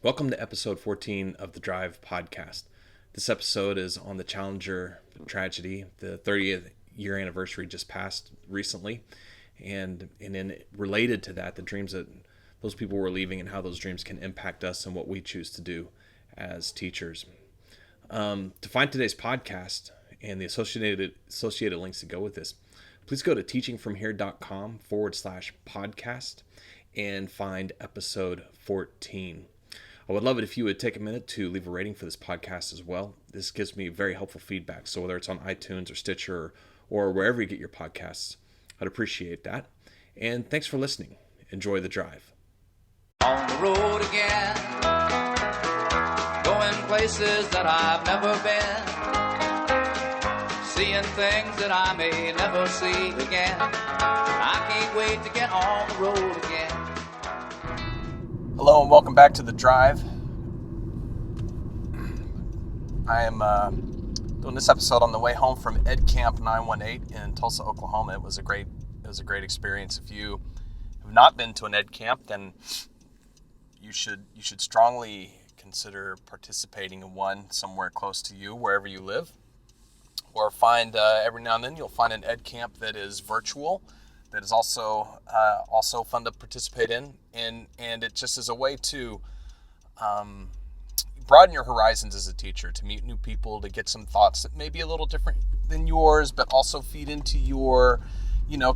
Welcome to episode 14 of the Drive podcast. This episode is on the Challenger tragedy. The 30th year anniversary just passed recently, and then related to that, the dreams that those people were leaving and how those dreams can impact us and what we choose to do as teachers. To find today's podcast and the associated links to go with this, please go to teachingfromhere.com/podcast and find episode 14. I would love it if you would take a minute to leave a rating for this podcast as well. This gives me very helpful feedback. So whether it's on iTunes or Stitcher or wherever you get your podcasts, I'd appreciate that. And thanks for listening. Enjoy the drive. On the road again, going places that I've never been, seeing things that I may never see again. I can't wait to get on the road again. Hello and welcome back to The Drive. I am doing this episode on the way home from Ed Camp 918 in Tulsa, Oklahoma. It was a great experience. If you have not been to an Ed Camp, then you should strongly consider participating in one somewhere close to you, wherever you live. Or find every now and then you'll find an Ed Camp that is virtual, that is also fun to participate in, and it just is a way to broaden your horizons as a teacher, to meet new people, to get some thoughts that may be a little different than yours, but also feed into your,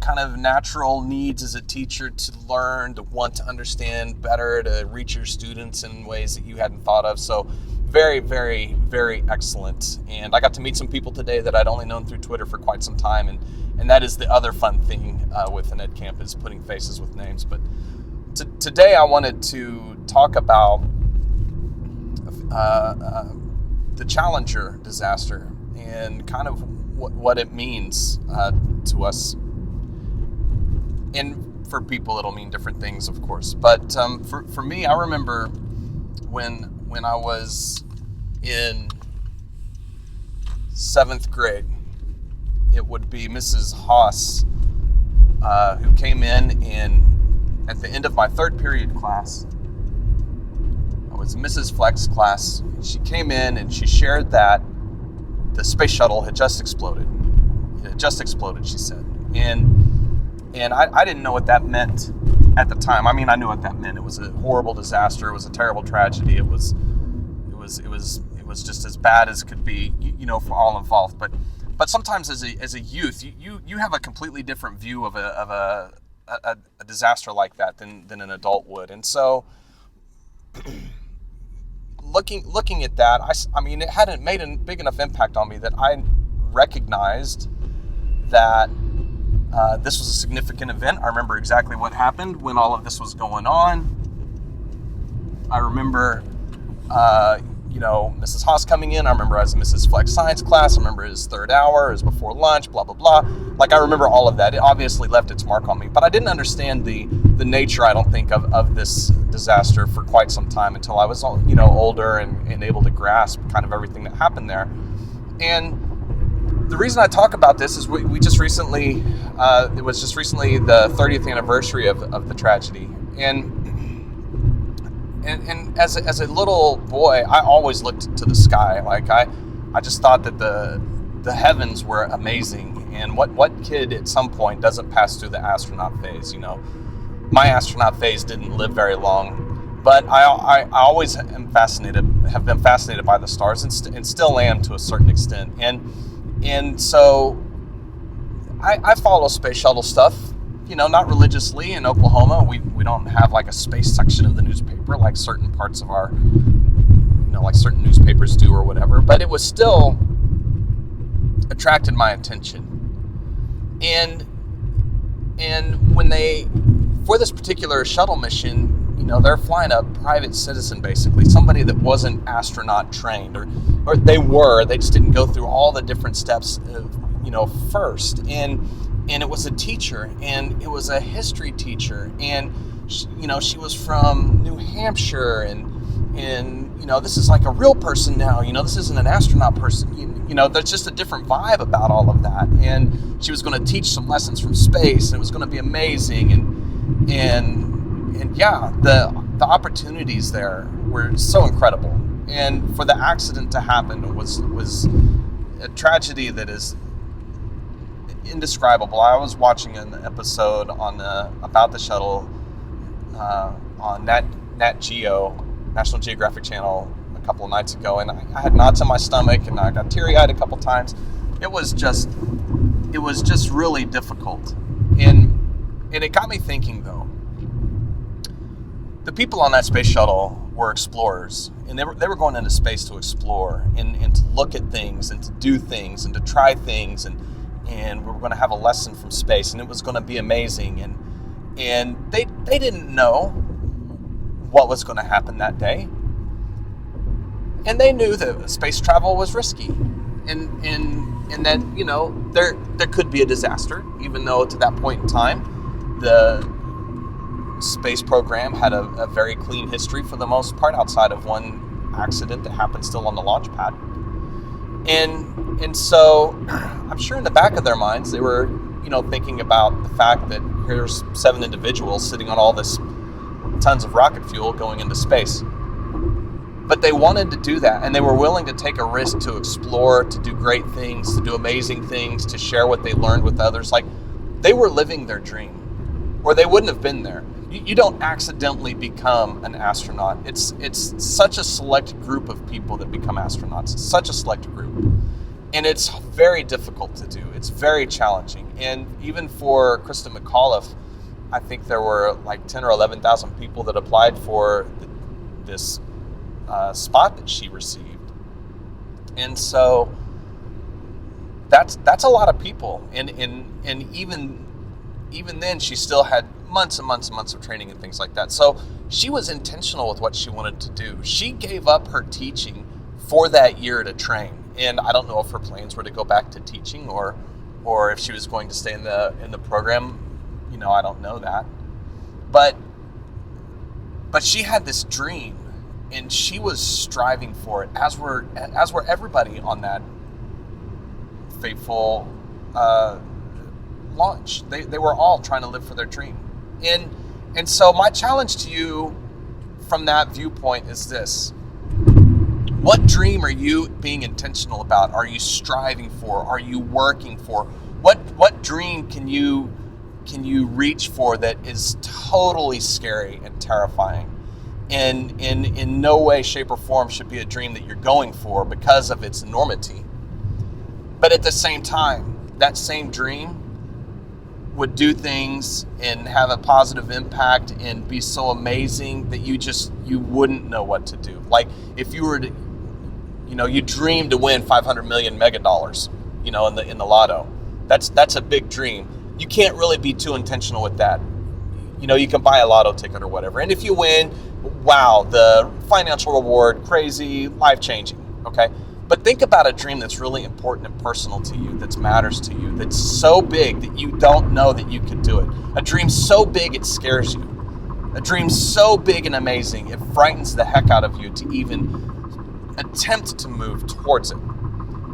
kind of natural needs as a teacher to learn, to want to understand better, to reach your students in ways that you hadn't thought of. So very, very, very excellent. And I got to meet some people today that I'd only known through Twitter for quite some time, and that is the other fun thing with an Ed Camp, is putting faces with names. But today I wanted to talk about the Challenger disaster and kind of what it means to us. And for people, it'll mean different things, of course. But for me, I remember when I was in 7th grade, it would be Mrs. Haas who came in at the end of my 3rd period class. It was Mrs. Fleck's class. She came in and she shared that the space shuttle had just exploded. It had just exploded, she said. And I didn't know what that meant at the time. I mean, I knew what that meant. It was a horrible disaster. It was a terrible tragedy. It was just as bad as could be, for all involved. But sometimes as a youth, you have a completely different view of a disaster like that than an adult would. And so looking at that, I mean, it hadn't made a big enough impact on me that I recognized that this was a significant event. I remember exactly what happened when all of this was going on. I remember, Mrs. Haas coming in. I remember I was in Mrs. Fleck's science class. I remember his 3rd hour. It was before lunch, blah, blah, blah. Like, I remember all of that. It obviously left its mark on me. But I didn't understand the nature, I don't think, of this disaster for quite some time until I was, older and able to grasp kind of everything that happened there. And the reason I talk about this is we just recently, it was just recently the 30th anniversary of the tragedy. And as a little boy, I always looked to the sky. Like I just thought that the heavens were amazing. And what kid at some point doesn't pass through the astronaut phase? My astronaut phase didn't live very long, but I always have been fascinated by the stars and still am to a certain extent. And so I follow space shuttle stuff, not religiously. In Oklahoma, we don't have like a space section of the newspaper like certain parts of our, like certain newspapers do or whatever. But it was still attracted my attention. And when for this particular shuttle mission, they're flying a private citizen, basically, somebody that wasn't astronaut trained, or they just didn't go through all the different steps, first. And it was a teacher, and it was a history teacher, and she was from New Hampshire, and this is like a real person now. This isn't an astronaut person. There's just a different vibe about all of that. And she was going to teach some lessons from space, and it was going to be amazing. And yeah, the opportunities there were so incredible. And for the accident to happen was a tragedy that is indescribable. I was watching an episode on about the shuttle on Nat Geo, National Geographic Channel, a couple of nights ago, and I had knots in my stomach, and I got teary-eyed a couple times. It was just really difficult, and it got me thinking though. The people on that space shuttle were explorers, and they were going into space to explore and to look at things and to do things and to try things, and we were going to have a lesson from space, and it was going to be amazing, and they didn't know what was going to happen that day, and they knew that space travel was risky, and that, you know, there could be a disaster, even though to that point in time the space program had a very clean history for the most part, outside of one accident that happened still on the launch pad. And so I'm sure in the back of their minds they were, you know, thinking about the fact that here's 7 individuals sitting on all this tons of rocket fuel going into space. But they wanted to do that, and they were willing to take a risk to explore, to do great things, to do amazing things, to share what they learned with others. Like, they were living their dream, or they wouldn't have been there. You don't accidentally become an astronaut. It's such a select group of people that become astronauts. It's such a select group. And it's very difficult to do. It's very challenging. And even for Krista McAuliffe, I think there were like 10 or 11,000 people that applied for this spot that she received. And so that's a lot of people. And even then she still had months and months and months of training and things like that. So she was intentional with what she wanted to do. She gave up her teaching for that year to train. And I don't know if her plans were to go back to teaching or if she was going to stay in the program. You know, I don't know that. But she had this dream, and she was striving for it, as were everybody on that fateful launch. They were all trying to live for their dream. And so my challenge to you from that viewpoint is this. What dream are you being intentional about? Are you striving for? Are you working for? What dream can you reach for that is totally scary and terrifying? And in no way, shape, or form should be a dream that you're going for because of its enormity. But at the same time, that same dream would do things and have a positive impact and be so amazing that you wouldn't know what to do. Like if you were to, you know, you dream to win 500 million mega dollars, you know, in the lotto. That's a big dream. You can't really be too intentional with that. You know, you can buy a lotto ticket or whatever. And if you win, wow, the financial reward, crazy, life-changing, okay? But think about a dream that's really important and personal to you, that matters to you, that's so big that you don't know that you can do it. A dream so big it scares you. A dream so big and amazing it frightens the heck out of you to even attempt to move towards it.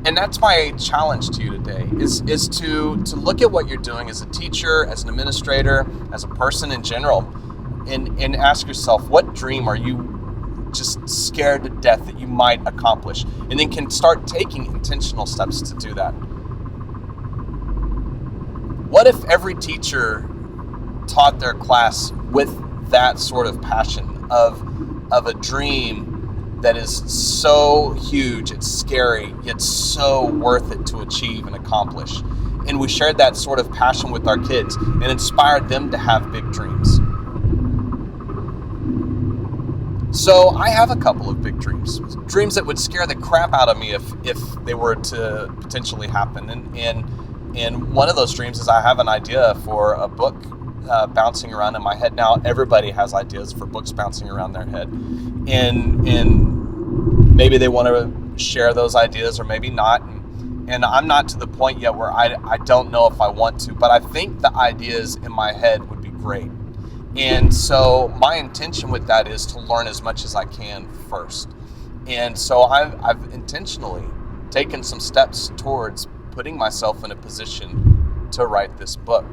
And that's my challenge to you today, is to look at what you're doing as a teacher, as an administrator, as a person in general, and ask yourself, what dream are you just scared to death that you might accomplish? And then can start taking intentional steps to do that. What if every teacher taught their class with that sort of passion of a dream that is so huge, it's scary, yet so worth it to achieve and accomplish? And we shared that sort of passion with our kids and inspired them to have big dreams. So I have a couple of big dreams that would scare the crap out of me if they were to potentially happen. And one of those dreams is I have an idea for a book bouncing around in my head. Now, everybody has ideas for books bouncing around their head. And maybe they want to share those ideas or maybe not. And I'm not to the point yet where I don't know if I want to, but I think the ideas in my head would be great. And so my intention with that is to learn as much as I can first. And so I've intentionally taken some steps towards putting myself in a position to write this book.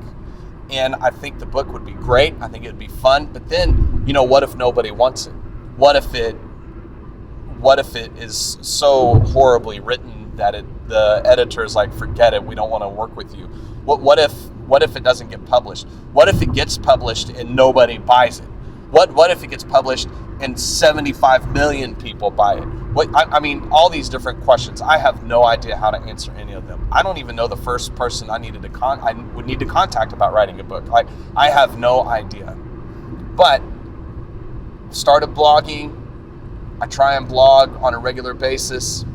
And I think the book would be great. I think it would be fun. But then what if nobody wants it? What if it is so horribly written that the editor's like, forget it, we don't want to work with you? What if it doesn't get published? What if it gets published and nobody buys it? What if it gets published and 75 million people buy it? I mean, all these different questions. I have no idea how to answer any of them. I don't even know the first person I would need to contact about writing a book. Like, I have no idea. But started blogging. I try and blog on a regular basis.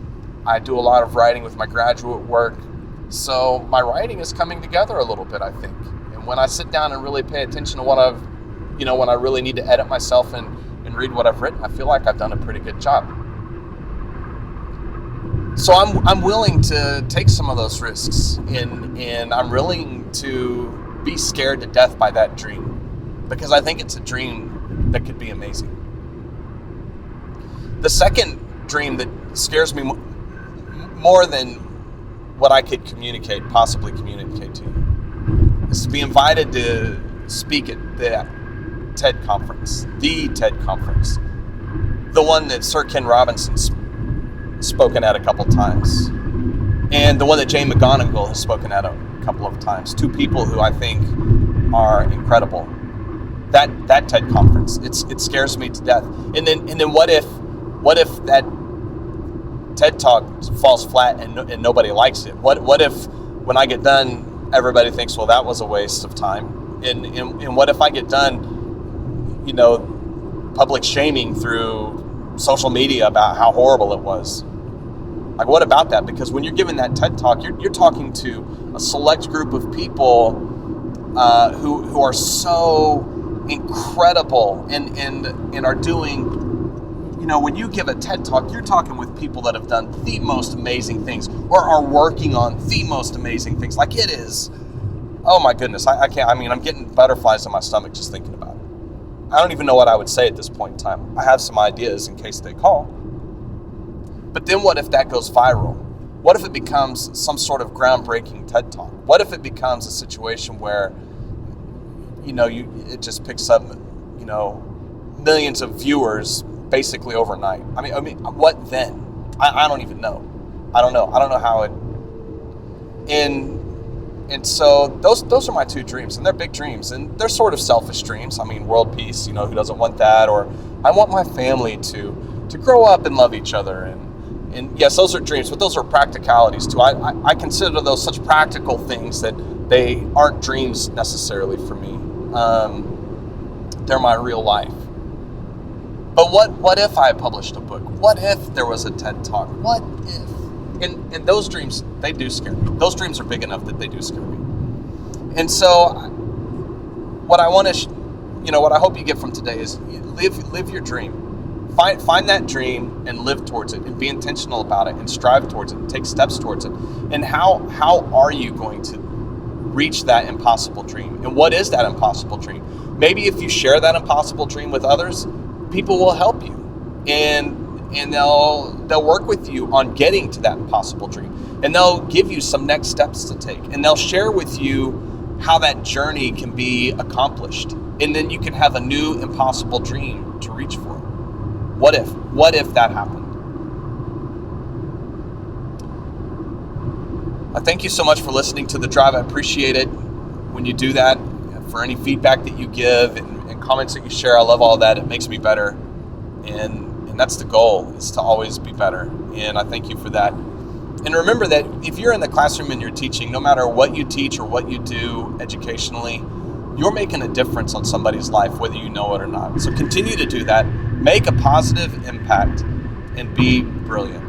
I do a lot of writing with my graduate work. So my writing is coming together a little bit, I think. And when I sit down and really pay attention to when I really need to edit myself and read what I've written, I feel like I've done a pretty good job. So I'm willing to take some of those risks, and I'm willing to be scared to death by that dream, because I think it's a dream that could be amazing. The second dream that scares me more than what I could possibly communicate to you, is to be invited to speak at the TED conference, the one that Sir Ken Robinson's spoken at a couple times, and the one that Jane McGonigal has spoken at a couple of times. Two people who I think are incredible. That TED conference, it scares me to death. And then what if that TED Talk falls flat and nobody likes it? What if when I get done, everybody thinks, well, that was a waste of time? And what if I get done, public shaming through social media about how horrible it was? Like, what about that? Because when you're giving that TED Talk, you're talking to a select group of people who are so incredible and are doing, when you give a TED Talk, you're talking with people that have done the most amazing things or are working on the most amazing things. Like, it is, oh my goodness, I can't, I'm getting butterflies in my stomach just thinking about it. I don't even know what I would say at this point in time. I have some ideas in case they call. But then what if that goes viral? What if it becomes some sort of groundbreaking TED Talk? What if it becomes a situation where, it just picks up, millions of viewers basically overnight? I mean, what then? I don't even know. I don't know how it. And so those are my two dreams, and they're big dreams, and they're sort of selfish dreams. I mean, world peace, who doesn't want that? Or I want my family to grow up and love each other, and yes, those are dreams, but those are practicalities too. I consider those such practical things that they aren't dreams necessarily for me. They're my real life. But what if I published a book? What if there was a TED Talk? What if? And those dreams, they do scare me. Those dreams are big enough that they do scare me. And so what I want to, what I hope you get from today is live your dream. Find that dream and live towards it, and be intentional about it, and strive towards it, and take steps towards it. And how are you going to reach that impossible dream? And what is that impossible dream? Maybe if you share that impossible dream with others, people will help you, and they'll work with you on getting to that impossible dream, and they'll give you some next steps to take, and they'll share with you how that journey can be accomplished, and then you can have a new impossible dream to reach for. What if that happened? I thank you so much for listening to The Drive. I appreciate it when you do that. For any feedback that you give and comments that you share, I love all that. It makes me better, and that's the goal, is to always be better. And I thank you for that. And remember that if you're in the classroom and you're teaching, no matter what you teach or what you do educationally, you're making a difference on somebody's life, whether you know it or not. So continue to do that. Make a positive impact and be brilliant.